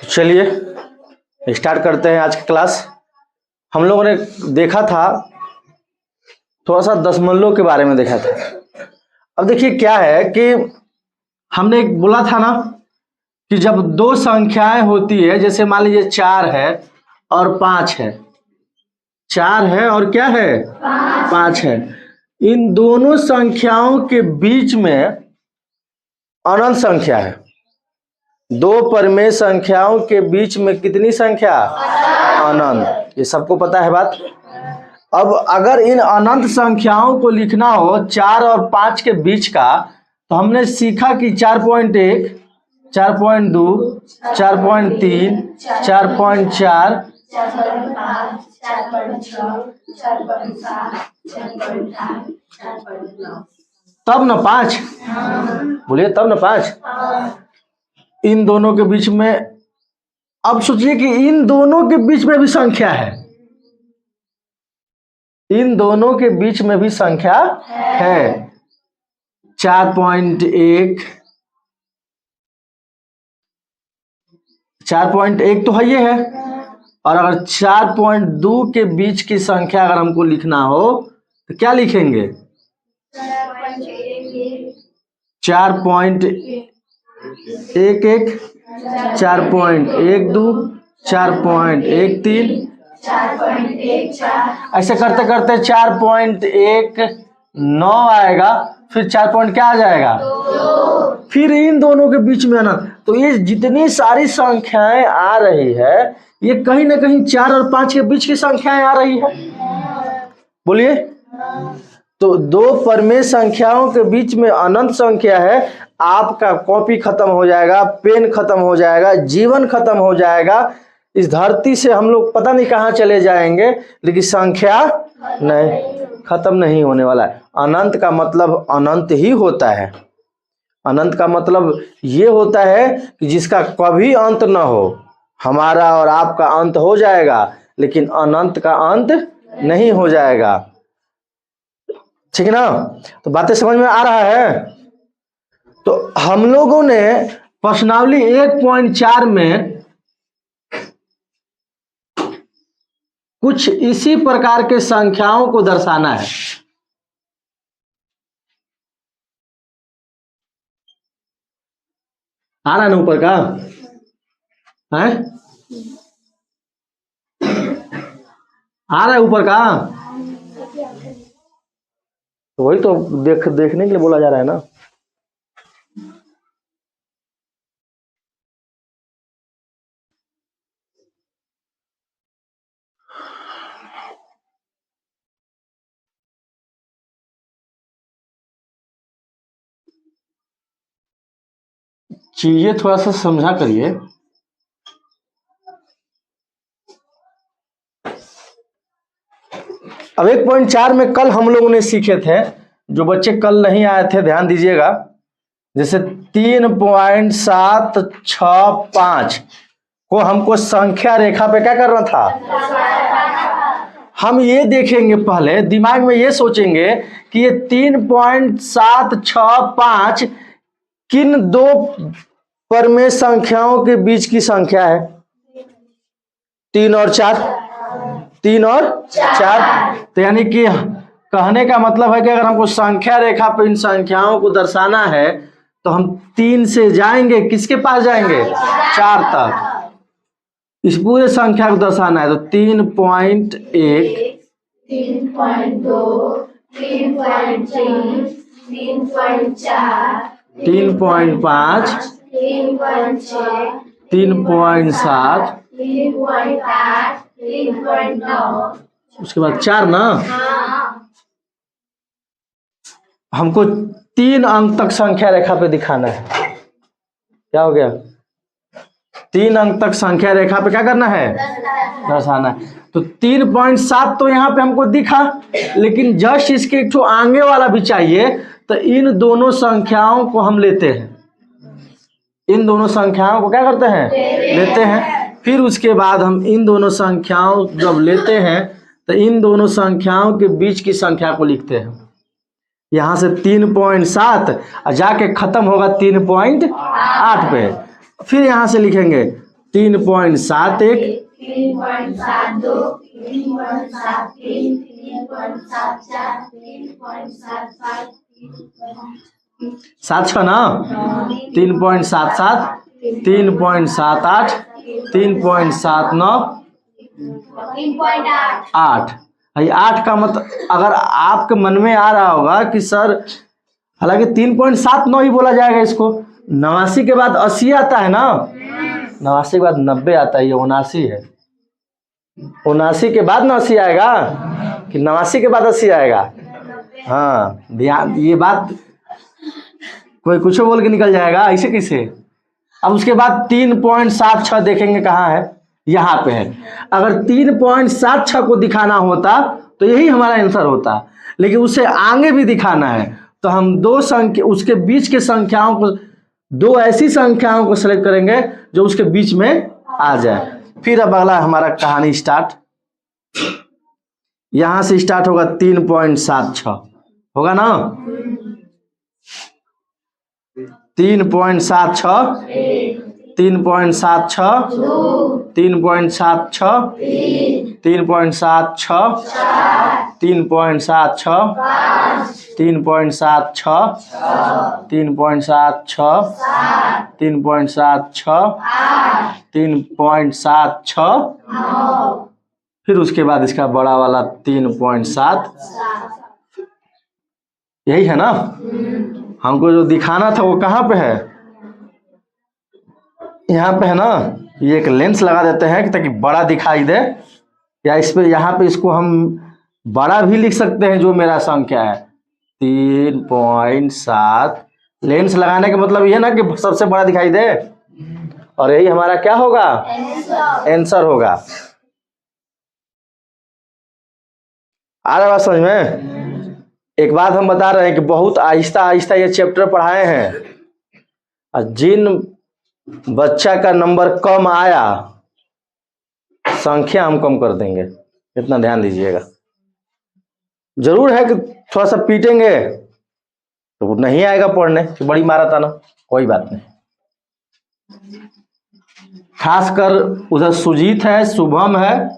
चलिए स्टार्ट करते हैं आज की क्लास। हम लोगों ने देखा था थोड़ा सा दशमलव के बारे में देखा था। अब देखिए क्या है कि हमने एक बोला था ना कि जब दो संख्याएं होती है, जैसे मान लीजिए 4 है और 5 है, 4 है और क्या है 5 है, इन दोनों संख्याओं के बीच में अनंत संख्या है। दो परिमेय संख्याओं के बीच में कितनी संख्या? अनंत। ये सबको पता है बात। अब अगर इन अनंत संख्याओं को लिखना हो 4 और 5 के बीच का, तो हमने सीखा कि 4.1, 4.2, 4.3, 4.4, तब न 5। बोलिए तब न 5। इन दोनों के बीच में, अब सोचिए कि इन दोनों के बीच में भी संख्या है, इन दोनों के बीच में भी संख्या है। 4.1, 4.1 तो है ये है, और अगर 4.2 के बीच की संख्या अगर हमको लिखना हो तो क्या लिखेंगे? 4.11, 4.12, 4.13, ऐसे करते करते 4.19 आएगा, फिर 4 पॉइंट क्या आ जाएगा? फिर इन दोनों के बीच में अनंत। तो ये जितनी सारी संख्याएं आ रही है, ये कहीं ना कहीं 4 और 5 के बीच की संख्याएं आ रही है। बोलिए। तो दो परिमेय संख्याओं के बीच में अनंत संख्या है। आपका कॉपी खत्म हो जाएगा, पेन खत्म हो जाएगा, जीवन खत्म हो जाएगा, इस धरती से हम लोग पता नहीं कहां चले जाएंगे, लेकिन संख्या नहीं, खत्म नहीं होने वाला है। अनंत का मतलब अनंत ही होता है। अनंत का मतलब ये होता है कि जिसका कभी अंत ना हो। हमारा और आपका अंत हो जाएगा, लेकिन अनंत का अंत नहीं हो जाएगा। ठीक है ना? तो बातें समझ में आ रहा है? तो हम लोगों ने प्रश्नावली 1.4 में कुछ इसी प्रकार के संख्याओं को दर्शाना है। आ रहा है ना ऊपर का? है? आ रहा है ऊपर का? तो वही तो देखने के लिए बोला जा रहा है ना। चीजें थोड़ा सा समझा करिए। अब 1.4 में कल हम लोगों ने सीखे थे, जो बच्चे कल नहीं आए थे ध्यान दीजिएगा, जैसे 3.765 को हमको संख्या रेखा पे क्या करना था? हम ये देखेंगे, पहले दिमाग में ये सोचेंगे कि ये 3.765 किन दो परिमेय संख्याओं के बीच की संख्या है? 3 और 4। 3 और 4। तो यानी कि कहने का मतलब है कि अगर हमको संख्या रेखा पर इन संख्याओं को दर्शाना है, तो हम 3 से जाएंगे, किसके पास जाएंगे? 4 तक। इस पूरे संख्या को दर्शाना है तो 3.1, 3.2, 3.3, 3.4, 3.5, 3.6, 3.7, 3.8, 3.9, उसके बाद 4 ना। हमको 3 अंक तक संख्या रेखा पे दिखाना है। क्या हो गया? 3 अंक तक संख्या रेखा पे क्या करना है? दर्शाना है। तो 3.7 तो यहाँ पे हमको दिखा, लेकिन जस्ट इसके एक आगे वाला भी चाहिए। तो इन दोनों संख्याओं को हम लेते हैं, इन दोनों संख्याओं को क्या करते हैं? लेते हैं। फिर उसके बाद हम इन दोनों संख्याओं जब लेते हैं, तो इन दोनों संख्याओं के बीच की संख्या को लिखते हैं। यहां से 3.7 और जाके खत्म होगा 3.8 पे। फिर यहां से लिखेंगे 3.71, 3.72, 3.73, 3.74, 3.75, 7 6 ना, 3.77, 3.78, 3.79, 8। भाई 8 का मतलब अगर आपके मन में आ रहा होगा कि सर, हालांकि 3.79 ही बोला जाएगा इसको। 89 के बाद 80 आता है ना, 89 के बाद 90 आता है, ये 79 है। 79 के बाद 80 आएगा कि 89 के बाद 80 आएगा? हाँ, ध्यान, ये बात कोई कुछ बोल के निकल जाएगा, ऐसे कैसे? अब उसके बाद 3.76 देखेंगे कहाँ है, यहाँ पे है। अगर 3.76 को दिखाना होता तो यही हमारा आंसर होता, लेकिन उसे आगे भी दिखाना है तो हम दो संख्या, उसके बीच के संख्याओं को, दो ऐसी संख्याओं को सेलेक्ट करेंगे जो उसके बीच में आ जाए। फिर अब अगला हमारा कहानी स्टार्ट, यहां से स्टार्ट होगा 3.76 होगा ना, 3.76, 3.76, 3.76, 3.76, 3.76, 3.76, 3.76, 3.76, 3.76, फिर उसके बाद इसका बड़ा वाला 3.7, यही है ना। हमको जो दिखाना था वो कहाँ पे है, यहाँ पे है ना। ये एक लेंस लगा देते हैं ताकि बड़ा दिखाई दे, या इस पे, यहाँ पे इसको हम बड़ा भी लिख सकते हैं, जो मेरा संख्या है 3.7। लेंस लगाने का मतलब ये ना कि सबसे बड़ा दिखाई दे, और यही हमारा क्या होगा, आंसर होगा। आ रहा बात समझ में? एक बात हम बता रहे हैं कि बहुत आहिस्ता आहिस्ता ये चैप्टर पढ़ाए हैं, और जिन बच्चा का नंबर कम आया, संख्या हम कम कर देंगे, इतना ध्यान दीजिएगा। जरूर है कि थोड़ा सा पीटेंगे तो नहीं आएगा पढ़ने, तो बड़ी मारा था ना, कोई बात नहीं। खासकर उधर सुजीत है, शुभम है,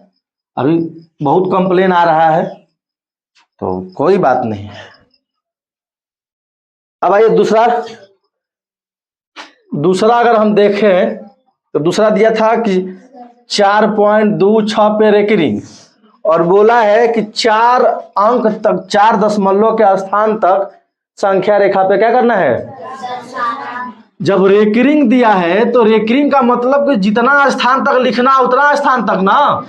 अभी बहुत कंप्लेन आ रहा है, तो कोई बात नहीं। अब आइए दूसरा अगर हम देखें तो दूसरा दिया था कि 4.26 पे रेकरिंग, और बोला है कि 4 अंक तक, 4 दशमलव के स्थान तक संख्या रेखा पे क्या करना है। जब रेकरिंग दिया है तो रेकरिंग का मतलब कि जितना स्थान तक लिखना उतना स्थान तक ना,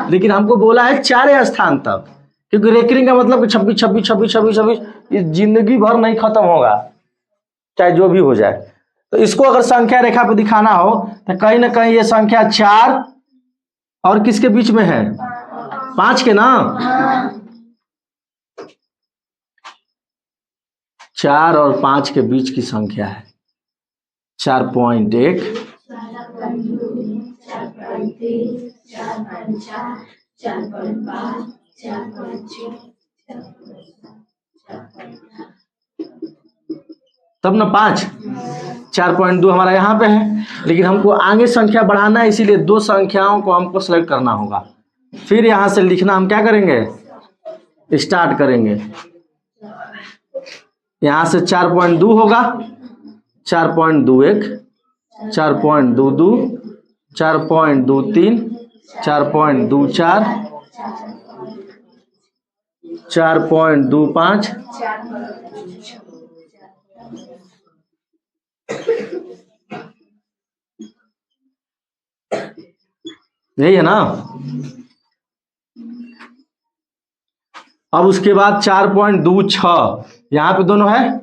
लेकिन हमको बोला है 4 स्थान तक, क्योंकि रेकरिंग का मतलब कि 26 26 26 26 26 ये जिंदगी भर नहीं खत्म होगा, चाहे जो भी हो जाए। तो इसको अगर संख्या रेखा पे दिखाना हो तो कहीं ना कहीं ये संख्या 4 और किसके बीच में है, 5 के ना, 4 और 5 के बीच की संख्या है 4.1, 4.6, तब ना 5, 4.2 हमारा यहाँ पे है, लेकिन हमको आगे संख्या बढ़ाना है, इसीलिए दो संख्याओं को हमको सेलेक्ट करना होगा। फिर यहाँ से लिखना हम क्या करेंगे, स्टार्ट करेंगे। यहाँ से 4.2 होगा, 4.21, 4.22, 4.23, 4.24, 4.25, यही है ना। अब उसके बाद 4.26 यहाँ पे दोनों है,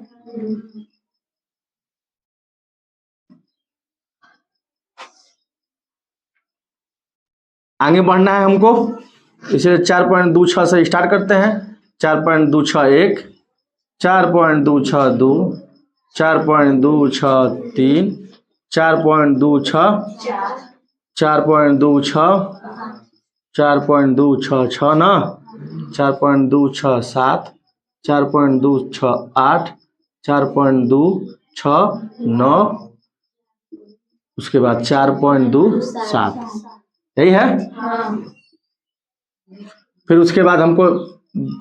आगे बढ़ना है हमको, इसलिए 4.26 से स्टार्ट करते हैं। 4.261, 4.262, 4.263, 4.26, 4.26, 4.266 ना, 4.267, 4.268, 4.269, उसके बाद 4.27 यही है। फिर उसके बाद हमको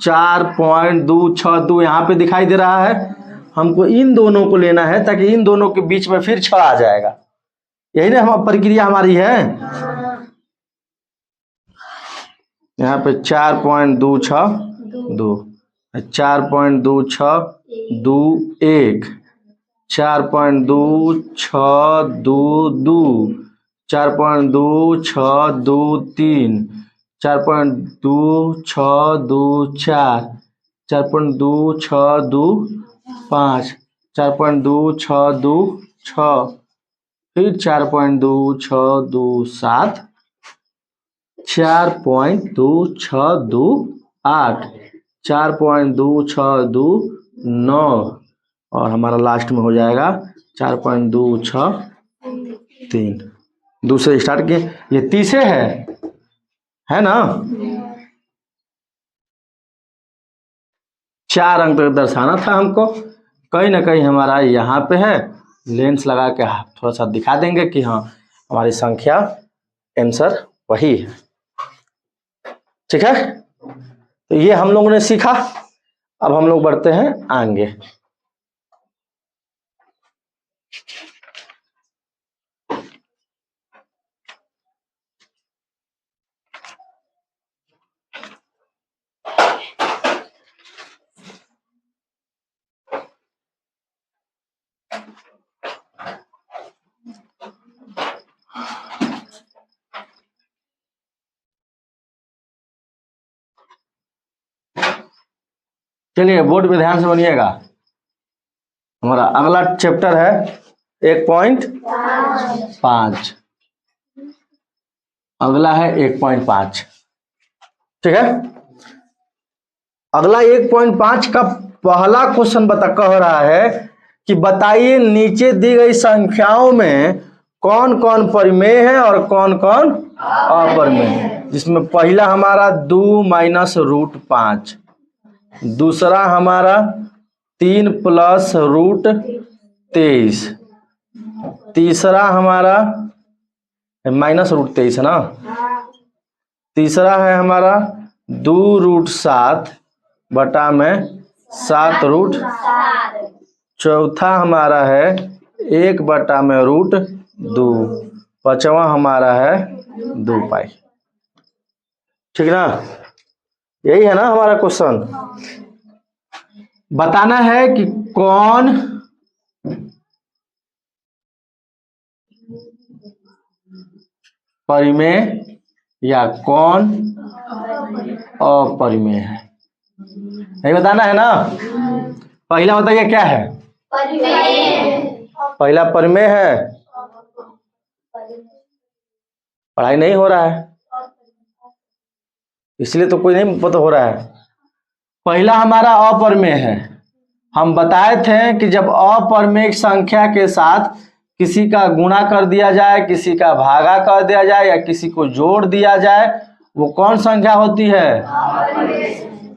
4.262 यहाँ पे दिखाई दे रहा है, हमको इन दोनों को लेना है ताकि इन दोनों के बीच में फिर 6 आ जाएगा। यही ना हम प्रक्रिया हमारी है। यहाँ पे 4.262 4.2621 4.2622 4.2623 4.2624 4.2625 4.2626 फिर 4.2627 4.2628 4.2629 और हमारा लास्ट में हो जाएगा 4.263। दूसरे स्टार्ट किए, ये तीसरे है ना। 4 अंक तक दर्शाना था हमको, कहीं ना कहीं हमारा यहाँ पे है। लेंस लगा के थोड़ा सा दिखा देंगे कि हाँ हमारी संख्या आंसर वही है। ठीक है, तो ये हम लोगों ने सीखा। अब हम लोग बढ़ते हैं आगे। चलिए बोर्ड पे ध्यान से बनिएगा। हमारा अगला चैप्टर है 1.5। अगला है 1.5। ठीक है, अगला 1.5 का पहला क्वेश्चन कह रहा है कि बताइए नीचे दी गई संख्याओं में कौन कौन परिमेय है और कौन कौन अपरिमेय है। जिसमें पहला हमारा 2 - √5, दूसरा हमारा 3 + √23, तीसरा हमारा -√23 है ना, तीसरा है हमारा 2 √7 बटा में 7 √, चौथा हमारा है 1 बटा में √2, पांचवा हमारा है 2 पाई। ठीक ना, यही है ना हमारा क्वेश्चन। बताना है कि कौन परिमेय या कौन अपरिमेय है, नहीं बताना है ना। पहला बताइए क्या है, पहला परिमेय है। पढ़ाई नहीं हो रहा है इसलिए तो कोई नहीं पता हो रहा है। पहला हमारा अपरिमेय है। हम बताए थे कि जब अपरिमेय संख्या के साथ किसी का गुणा कर दिया जाए, किसी का भागा कर दिया जाए या किसी को जोड़ दिया जाए, वो कौन संख्या होती है।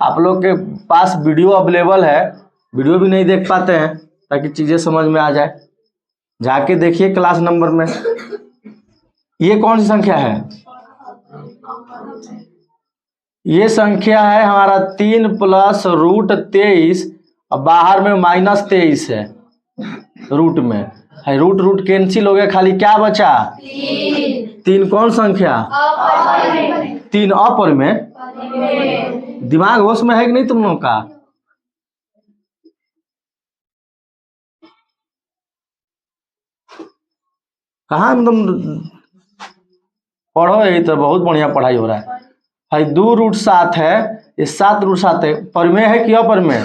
आप लोग के पास वीडियो अवेलेबल है, वीडियो भी नहीं देख पाते हैं ताकि चीजें समझ में आ जाए, जाके देखिए क्लास नंबर में। ये कौन सी संख्या है, ये संख्या है हमारा 3 + √23 और बाहर में -23 है। रूट में है, रूट कैंसिल हो गया, खाली क्या बचा 3 कौन संख्या, 3 अपरिमेय। दिमाग होश में है कि नहीं तुम लोगों का। कहाँ तुम पढ़ो, यही तो बहुत बढ़िया पढ़ाई हो रहा है। 2 √7 है, ये 7 √7 है। परिमेय है कि अपरिमेय,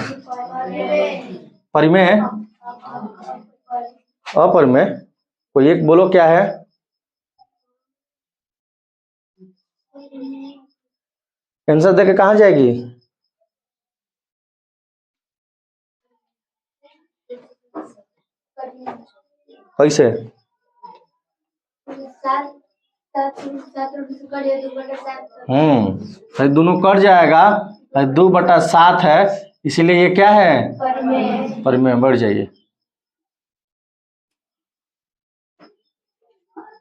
परिमेय अपरिमेय। कोई एक बोलो क्या है, आंसर देके कहाँ जाएगी। कैसे, दोनों कट जाएगा। 2/7 है, इसीलिए ये क्या है, परिमेय। बढ़ जाइए।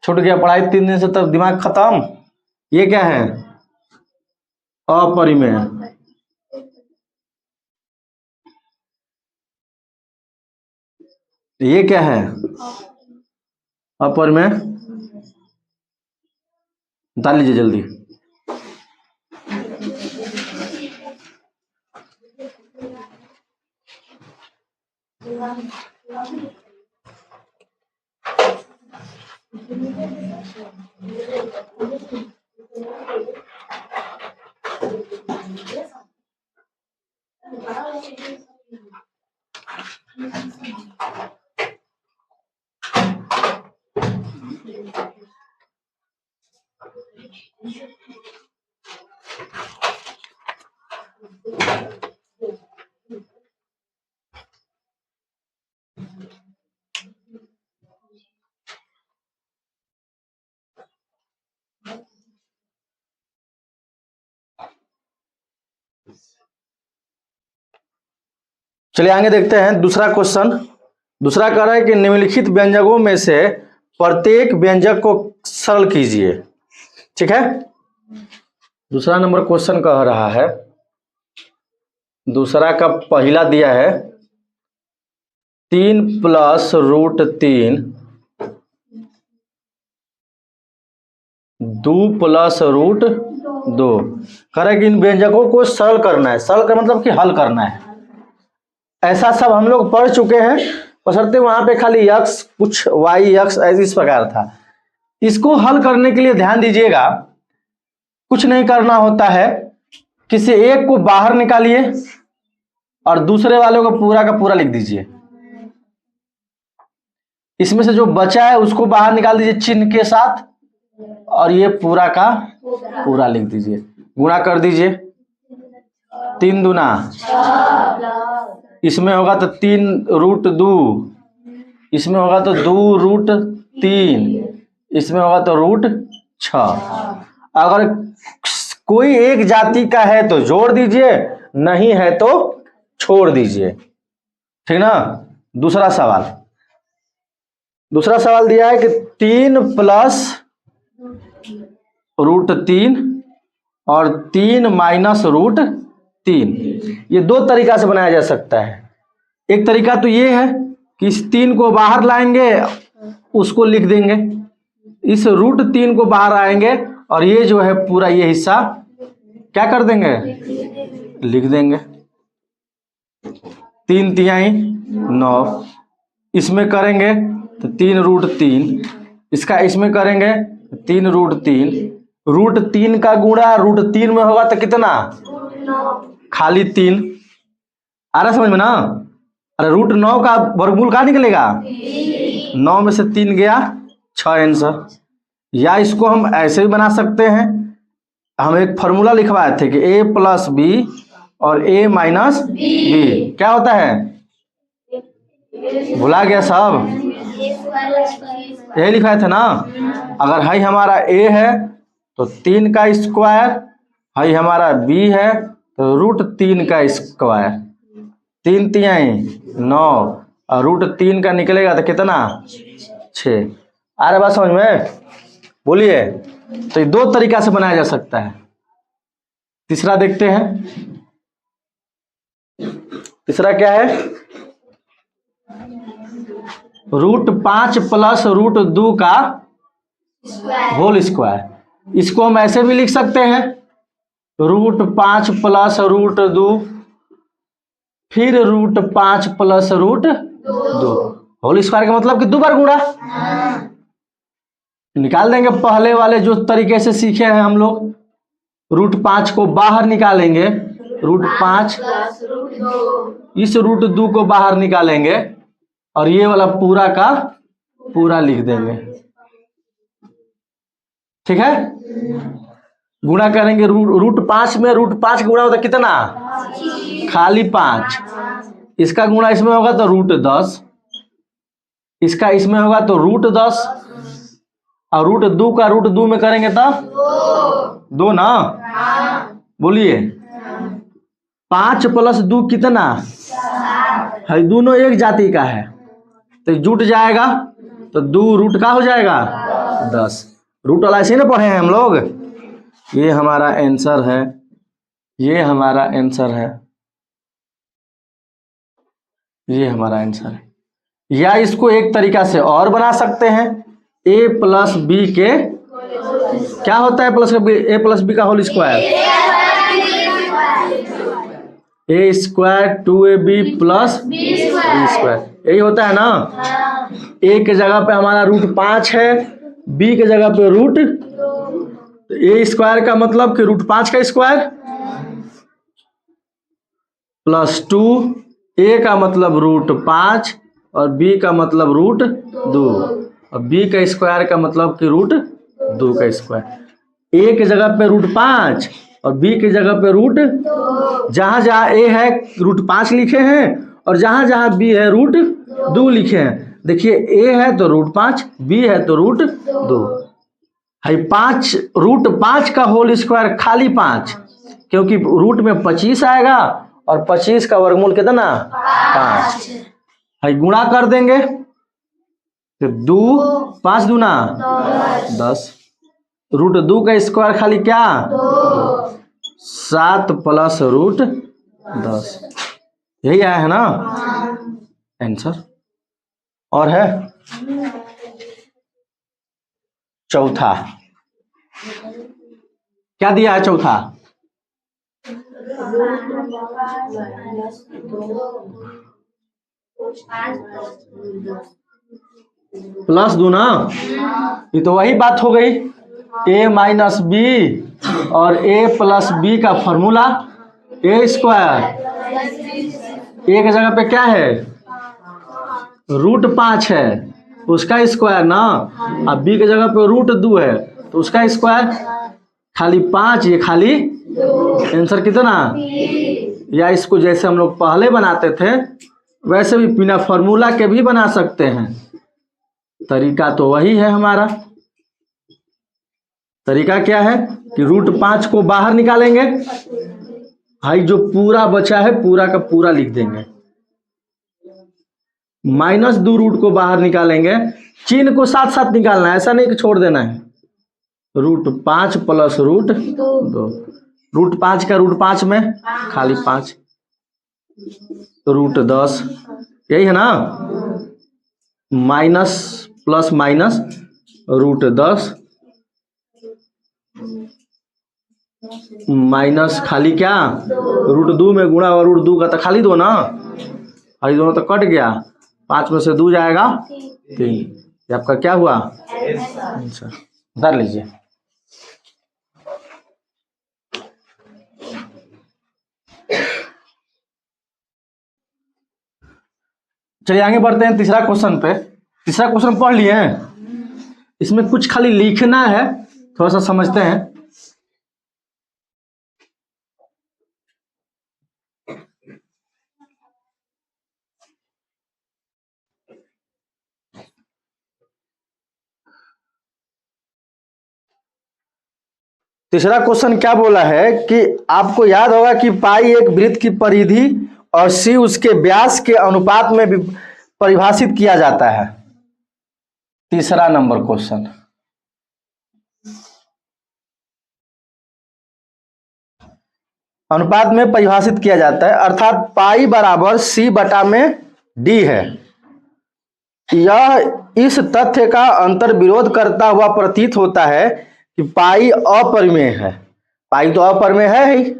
छूट गया पढ़ाई 3 दिन से, तब दिमाग खत्म। ये क्या है? अपरिमेय। ये क्या है? अपरिमेय। बता लीजिए जल्दी। चलिए आगे देखते हैं दूसरा क्वेश्चन। दूसरा कह रहा है कि निम्नलिखित व्यंजकों में से प्रत्येक व्यंजक को सरल कीजिए। ठीक है, दूसरा नंबर क्वेश्चन कह रहा है, दूसरा का पहला दिया है 3 + √3 2 + √2। कह रहा है कि इन व्यंजकों को सरल करना है। सरल का मतलब कि हल करना है। ऐसा सब हम लोग पढ़ चुके हैं, बशर्ते वहां पे खाली x कुछ y x इस प्रकार था। इसको हल करने के लिए ध्यान दीजिएगा, कुछ नहीं करना होता है। किसी एक को बाहर निकालिए और दूसरे वाले को पूरा का पूरा लिख दीजिए। इसमें से जो बचा है उसको बाहर निकाल दीजिए चिन्ह के साथ, और ये पूरा का पूरा लिख दीजिए। गुणा कर दीजिए, 3 दूना, इसमें होगा तो 3√2, इसमें होगा तो 2√3, इसमें होगा तो √6। अगर कोई एक जाति का है तो जोड़ दीजिए, नहीं है तो छोड़ दीजिए। ठीक ना। दूसरा सवाल दिया है कि 3 + √3 और 3 - √3। ये दो तरीका से बनाया जा सकता है। एक तरीका तो ये है कि इस 3 को बाहर लाएंगे, उसको लिख देंगे, इस √3 को बाहर आएंगे और ये जो है पूरा ये हिस्सा क्या कर देंगे, लिख देंगे। 3 तिहाई 9, इसमें करेंगे तो 3√3, इसका इसमें करेंगे 3√3, √3 का गुणा √3 में होगा तो कितना, खाली 3। आ रहा समझ में ना। अरे √9 का वर्गमूल कहाँ निकलेगा, 9 में से 3 गया 6 आंसर। या इसको हम ऐसे भी बना सकते हैं, हम एक फॉर्मूला लिखवाए थे कि a + b और a - b क्या होता है, भुला गया सब, यही लिखवाए थे ना। अगर है हमारा a है तो 3 का स्क्वायर, है हमारा b है तो √3 का स्क्वायर। 3 तिहाई 9 और √3 का निकलेगा तो कितना, 6। आ रहा बात समझ में, बोलिए। तो ये दो तरीका से बनाया जा सकता है। तीसरा देखते हैं, तीसरा क्या है, √5 + √2 का होल स्क्वायर। इसको हम ऐसे भी लिख सकते हैं, √5 + √2 फिर √5 + √2 होल स्क्वायर का मतलब कि 2 बार गुणा। निकाल देंगे पहले वाले जो तरीके से सीखे हैं हम लोग। √5 को बाहर निकालेंगे, √5 इस √2 को बाहर निकालेंगे और ये वाला पूरा का पूरा लिख देंगे। ठीक है, गुणा करेंगे √5 में, √5 का गुणा होता कितना, खाली 5। इसका गुणा इसमें होगा तो √10, इसका इसमें होगा तो √10, और √2 का √2 में करेंगे तब 2 ना। बोलिए, 5 + 2 कितना है, दोनों एक जाति का है तो जुट जाएगा तो 2 रूट का हो जाएगा 10। रूट वाला ऐसे ना पढ़े हैं हम लोग। ये हमारा आंसर है, ये हमारा आंसर है, ये हमारा आंसर है। या इसको एक तरीका से और बना सकते हैं, ए प्लस बी के क्या होता है प्लस ए प्लस बी का whole square, A square 2ab plus B square, यही होता है ना। ए के जगह पे हमारा रूट 5 है, बी के जगह पे रूट, तो ए स्क्वायर का मतलब कि रूट 5 का स्क्वायर प्लस 2, ए का मतलब रूट 5 और बी का मतलब रूट 2, और बी का स्क्वायर का मतलब कि रूट 2 का स्क्वायर। ए के जगह पे रूट 5 और बी के जगह पे रूट, जहां जहां ए है रूट 5 लिखे हैं और जहां जहां बी है रूट 2 लिखे हैं। देखिए ए है तो रूट 5, बी है तो रूट 2 है। 5 रूट 5 का होल स्क्वायर खाली 5, क्योंकि रूट में 25 आएगा और 25 का वर्गमूल कितना 5 है। गुणा कर देंगे तो 2 5 दूना 10, रूट 2 का स्क्वायर खाली क्या 7 प्लस रूट 10, यही आया है ना आंसर। और है चौथा, क्या दिया है चौथा, प्लस दो ना, ये तो वही बात हो गई, ए माइनस बी और ए प्लस बी का फॉर्मूला ए स्क्वायर, ए की जगह पे क्या है रूट 5 है उसका स्क्वायर ना, अब बी की जगह पे रूट 2 है तो उसका स्क्वायर, खाली 5, ये खाली आंसर कितना। या इसको जैसे हम लोग पहले बनाते थे वैसे भी बिना फॉर्मूला के भी बना सकते हैं, तरीका तो वही है हमारा। तरीका क्या है कि रूट 5 को बाहर निकालेंगे, भाई जो पूरा बचा है पूरा का पूरा लिख देंगे, माइनस 2 रूट को बाहर निकालेंगे, चिन्ह को साथ साथ निकालना है, ऐसा नहीं कि छोड़ देना है। रूट 5 प्लस रूट 2, रूट 5 का रूट 5 में खाली 5, रूट 10, यही है ना, minus plus minus root 10 minus खाली क्या रूट 2 में गुणा और रूट 2 का तो खाली 2 ना, और दोनों तो कट गया, 5 में से 2 जाएगा 3, ये आपका क्या हुआ आंसर, उतार लीजिए। चलिए आगे बढ़ते हैं तीसरा क्वेश्चन पे। तीसरा क्वेश्चन पढ़ लिए हैं, इसमें कुछ खाली लिखना है, थोड़ा सा समझते हैं। तीसरा क्वेश्चन क्या बोला है कि आपको याद होगा कि पाई एक वृत्त की परिधि और सी उसके व्यास के अनुपात में भी परिभाषित किया जाता है। तीसरा नंबर क्वेश्चन, अनुपात में परिभाषित किया जाता है, अर्थात पाई बराबर सी बटा में डी है। यह इस तथ्य का अंतर विरोध करता हुआ प्रतीत होता है कि पाई अपरिमेय है। पाई तो अपरिमेय है ही,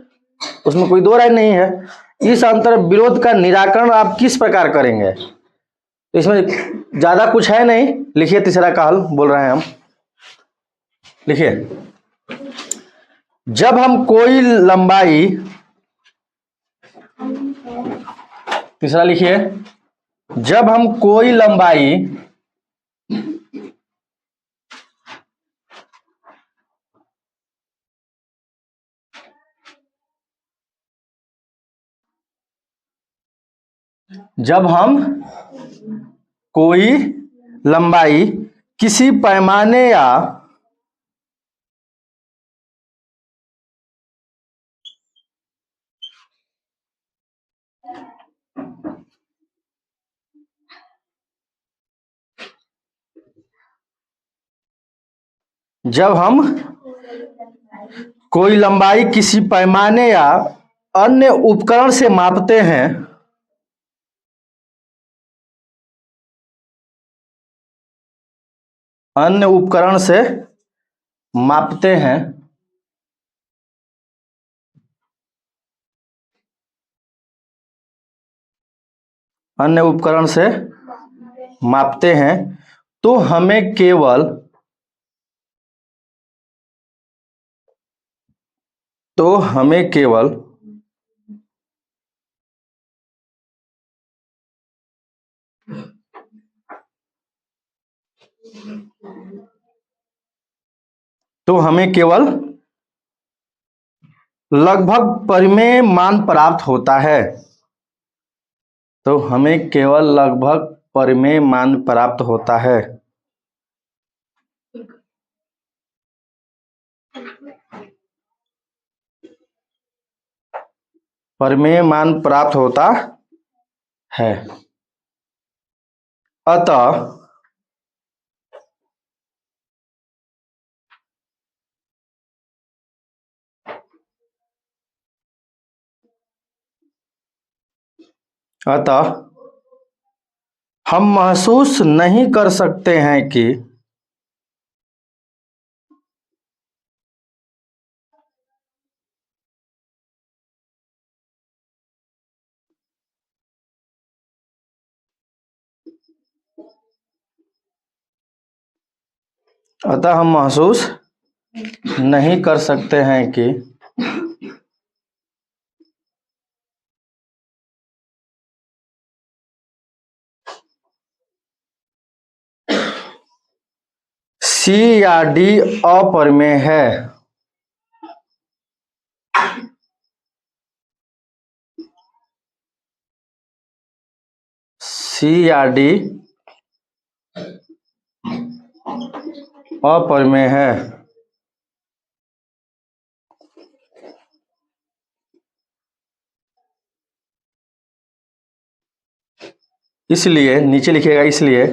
उसमें कोई दो राय नहीं है। इस अंतर विरोध का निराकरण आप किस प्रकार करेंगे, तो इसमें ज्यादा कुछ है नहीं, लिखिए तीसरा का हल बोल रहे हैं हम, लिखिए जब हम कोई लंबाई, तीसरा लिखिए जब हम कोई लंबाई जब हम कोई लंबाई किसी पैमाने या जब हम कोई लंबाई किसी पैमाने या अन्य उपकरण से मापते हैं, अन्य उपकरण से मापते हैं, अन्य उपकरण से मापते हैं, तो हमें केवल लगभग परिमेय मान प्राप्त होता है। तो हमें केवल लगभग परिमेय मान प्राप्त होता है। परिमेय मान प्राप्त होता है। अतः हम महसूस नहीं कर सकते हैं कि अतः हम महसूस नहीं कर सकते हैं कि सी या डी अपरिमेय है। सी या डी अपरिमेय है। इसलिए नीचे लिखिएगा, इसलिए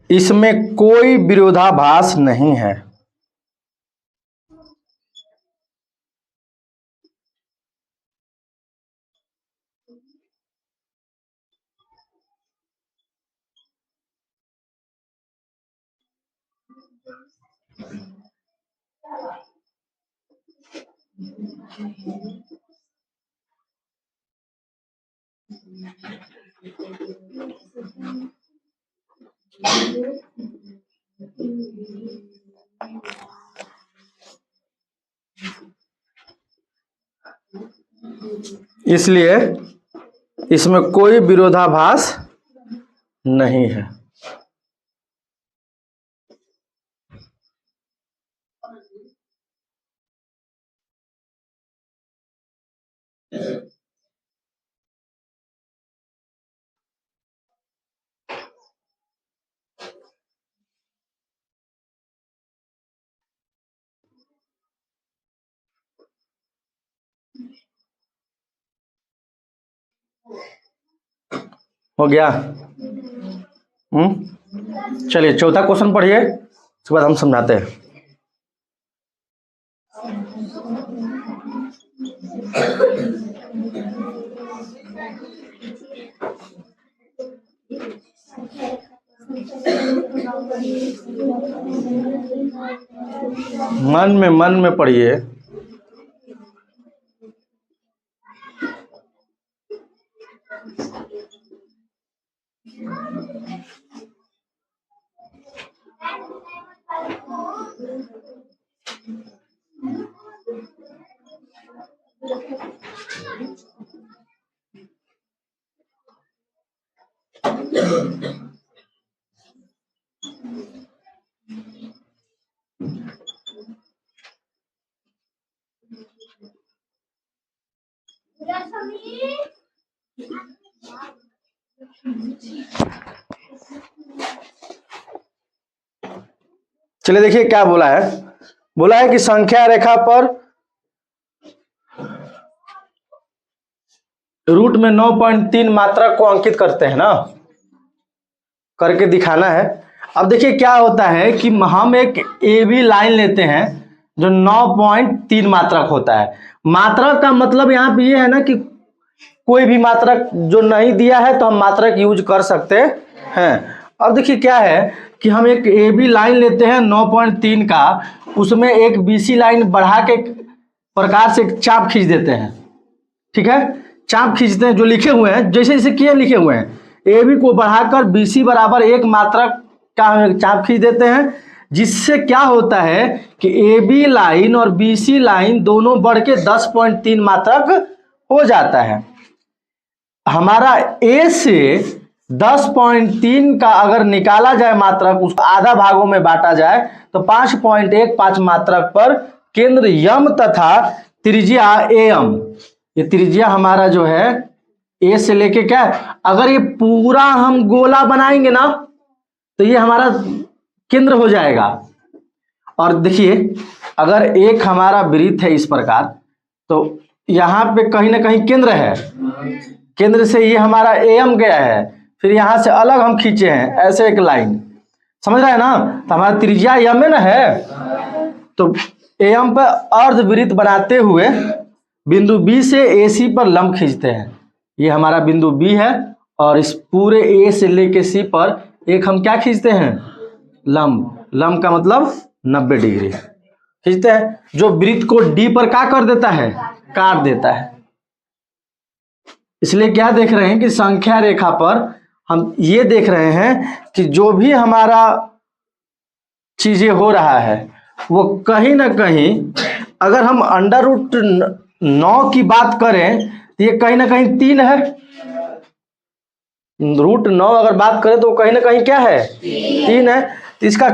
इसमें कोई विरोधाभास नहीं है। इसलिए इसमें कोई विरोधाभास नहीं है। हो गया? चलिए चौथा क्वेश्चन पढ़िए, उसके बाद हम समझाते हैं। मन में पढ़िए। चलिए देखिए क्या बोला है कि संख्या रेखा पर रूट में 9.3 मात्रक को अंकित करते हैं ना, करके दिखाना है। अब देखिए क्या होता है कि हम एक ए बी लाइन लेते हैं जो 9.3 मात्रक होता है। मात्रक का मतलब यहाँ पे ये है ना कि कोई भी मात्रक जो नहीं दिया है तो हम मात्रक यूज कर सकते हैं। अब देखिए क्या है कि हम एक ए बी लाइन लेते हैं 9.3 का, उसमें एक बी सी लाइन बढ़ा के प्रकार से एक चाप खींच देते हैं। ठीक है, चाप खींचते हैं जो लिखे हुए हैं, जैसे जैसे किए लिखे हुए हैं, ए बी को बढ़ाकर बी सी बराबर 1 मात्रक का चाप खींच देते हैं, जिससे क्या होता है कि ए बी लाइन और बी सी लाइन दोनों बढ़ के 10.3 मात्रक हो जाता है। हमारा ए से 10.3 का अगर निकाला जाए मात्रक, उसको आधा भागों में बांटा जाए तो 5.15 मात्रक पर केंद्र यम तथा त्रिज्या एम, ये त्रिज्या हमारा जो है ए से लेके क्या है, अगर ये पूरा हम गोला बनाएंगे ना तो ये हमारा केंद्र हो जाएगा। और देखिए अगर एक हमारा वृत्त है इस प्रकार, तो यहाँ पे कहीं ना कहीं केंद्र है, केंद्र से ये हमारा एम गया है, फिर यहाँ से अलग हम खींचे हैं ऐसे एक लाइन, समझ रहे हैं ना, तो हमारा त्रिज्या एम है ना है, तो एम पर अर्धवृत्त बनाते हुए बिंदु बी से ए सी पर लंब खींचते हैं। ये हमारा बिंदु बी है और इस पूरे ए से लेके सी पर एक हम क्या खींचते हैं, लंब। लंब का मतलब 90 डिग्री खींचते हैं, जो वृत्त को डी पर क्या कर देता है, काट देता है। इसलिए क्या देख रहे हैं कि संख्या रेखा पर हम ये देख रहे हैं कि जो भी हमारा चीजें हो रहा है वो कहीं ना कहीं, अगर हम अंडर रूट 9 की बात करें तो ये कहीं ना कहीं 3 है। रूट 9 अगर बात करें तो कहीं ना कहीं क्या है, 3 है। तो इसका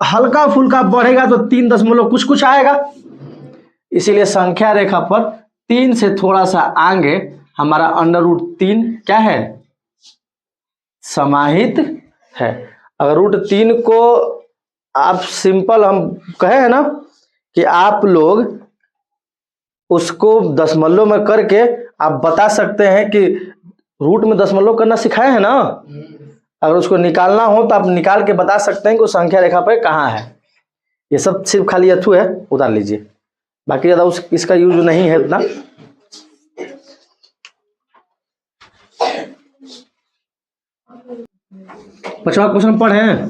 हल्का फुल्का बढ़ेगा तो 3 दशमलव कुछ कुछ आएगा। इसीलिए संख्या रेखा पर 3 से थोड़ा सा आगे हमारा अंडर रूट 3 क्या है, समाहित है। अगर रूट 3 को आप सिंपल हम कहे हैं ना कि आप लोग उसको दशमलव में करके आप बता सकते हैं कि रूट में दशमलव करना सिखाए हैं ना, अगर उसको निकालना हो तो आप निकाल के बता सकते हैं कि वो संख्या रेखा पर कहाँ है। ये सब सिर्फ खाली अथू है, उतार लीजिए, बाकी ज़्यादा इसका यूज नहीं है इतना। पांचवा क्वेश्चन पढ़ें,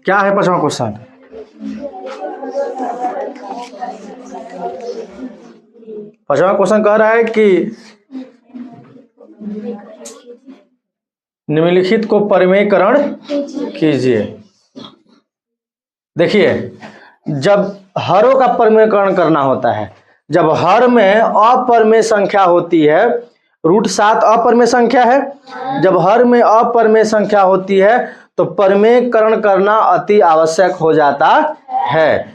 क्या है पांचवा क्वेश्चन। पांचवा क्वेश्चन कह रहा है कि निम्नलिखित को परिमेयकरण कीजिए। देखिए जब हरों का परिमेयकरण करना होता है, जब हर में अपरिमेय संख्या होती है, रूट 7 अपरिमेय संख्या है, जब हर में अपरिमेय संख्या होती है तो परिमेयकरण करना अति आवश्यक हो जाता है।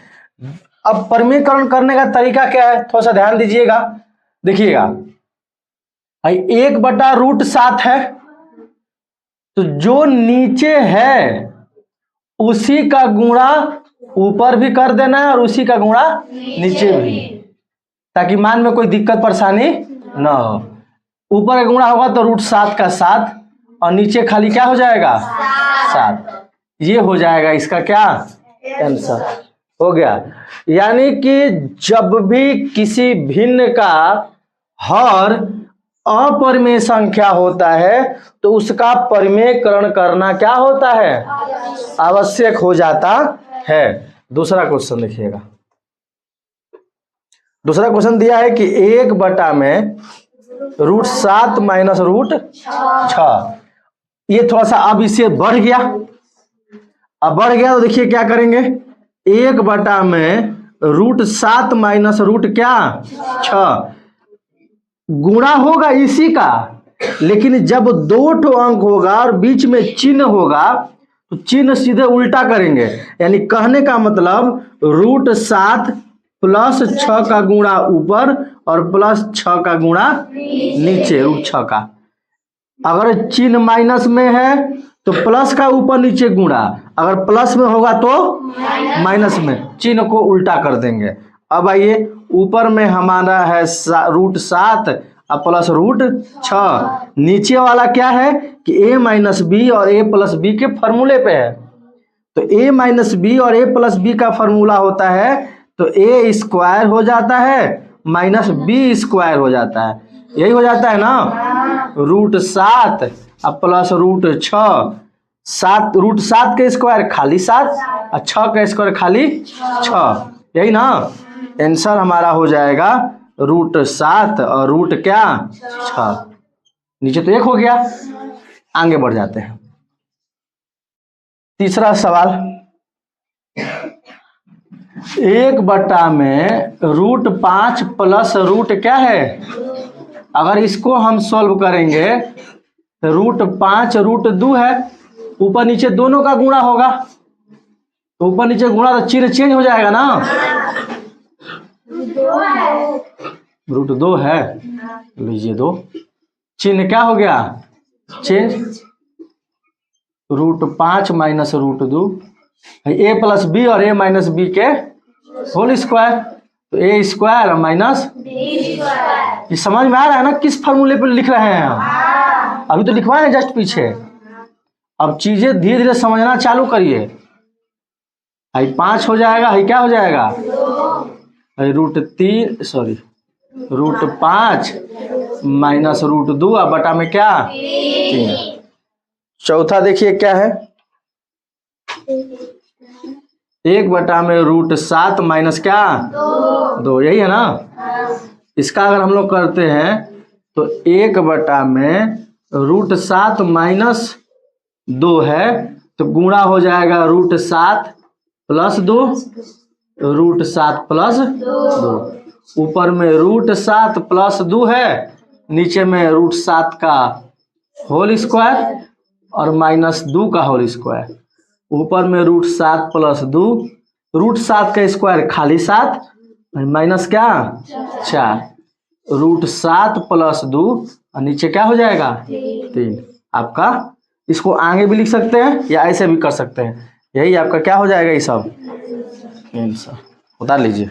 अब परिमेयकरण करने का तरीका क्या है, थोड़ा सा ध्यान दीजिएगा। देखिएगा 1/√7 है, तो जो नीचे है उसी का गुणा ऊपर भी कर देना है और उसी का गुणा नीचे भी, ताकि मान में कोई दिक्कत परेशानी ना हो। ऊपर का गुणा होगा तो √7 का 7 और नीचे खाली क्या हो जाएगा, 7। ये हो जाएगा इसका क्या आंसर हो गया। यानी कि जब भी किसी भिन्न का हर अपरिमेय संख्या होता है तो उसका परिमेयकरण करना क्या होता है, आवश्यक हो जाता है। दूसरा क्वेश्चन देखिएगा, दूसरा क्वेश्चन दिया है कि 1/में √7 माइनस √6, ये थोड़ा सा अब इससे बढ़ गया। अब बढ़ गया तो देखिए क्या करेंगे, 1/में √7 माइनस √6 गुणा होगा इसी का, लेकिन जब 2 ठो अंक होगा और बीच में चिन्ह होगा तो चिन्ह सीधे उल्टा करेंगे। यानी कहने का मतलब √7 प्लस 6 का गुणा ऊपर और प्लस 6 का गुणा नीचे, √6 का। अगर चिन्ह माइनस में है तो प्लस का ऊपर नीचे गुणा, अगर प्लस में होगा तो माइनस में, चिन्ह को उल्टा कर देंगे। अब आइए, ऊपर में हमारा है √7 और प्लस √6, नीचे वाला क्या है कि a माइनस बी और a प्लस बी के फॉर्मूले पे है। तो a माइनस बी और a प्लस बी का फॉर्मूला होता है तो a स्क्वायर हो जाता है माइनस बी स्क्वायर हो जाता है, यही हो जाता है ना। √7 और प्लस √6, √7 के स्क्वायर खाली 7 और 6 का स्क्वायर खाली 6, यही ना। आंसर हमारा हो जाएगा √7 और रूट क्या 6। नीचे तो 1 हो गया। आगे बढ़ जाते हैं। तीसरा सवाल, 1/में √5 प्लस रूट क्या है। अगर इसको हम सॉल्व करेंगे तो √5 √2 है, ऊपर नीचे दोनों का गुणा होगा, तो ऊपर नीचे गुणा तो चिन्ह चेंज हो जाएगा ना। √2 है, लीजिए 2, चिन्ह क्या हो गया change. √5 minus √2, a plus B और a माइनस बी के होल स्क्वायर, तो a स्क्वायर माइनस ये समझ में आ रहा है ना किस फॉर्मूले पे लिख रहे हैं हम। अभी तो लिखवाए हैं जस्ट पीछे, अब चीजें धीरे धीरे समझना चालू करिए। हाई 5 हो जाएगा, हाई क्या हो जाएगा √5 माइनस √2 और बटा में क्या 3। चौथा देखिए क्या है, 1/में √7 माइनस क्या 2, यही है ना। इसका अगर हम लोग करते हैं तो 1/में √7 माइनस 2 है, तो गुणा हो जाएगा √7 प्लस 2, √7 प्लस 2, ऊपर में √7 प्लस 2 है, नीचे में √7 का होल स्क्वायर और माइनस 2 का होल स्क्वायर, ऊपर में √7 प्लस 2, √7 का स्क्वायर खाली 7 माइनस क्या 4, √7 प्लस 2 और नीचे क्या हो जाएगा 3। आपका इसको आगे भी लिख सकते हैं या ऐसे भी कर सकते हैं, यही आपका क्या हो जाएगा ये सब आंसर। उतार लीजिए।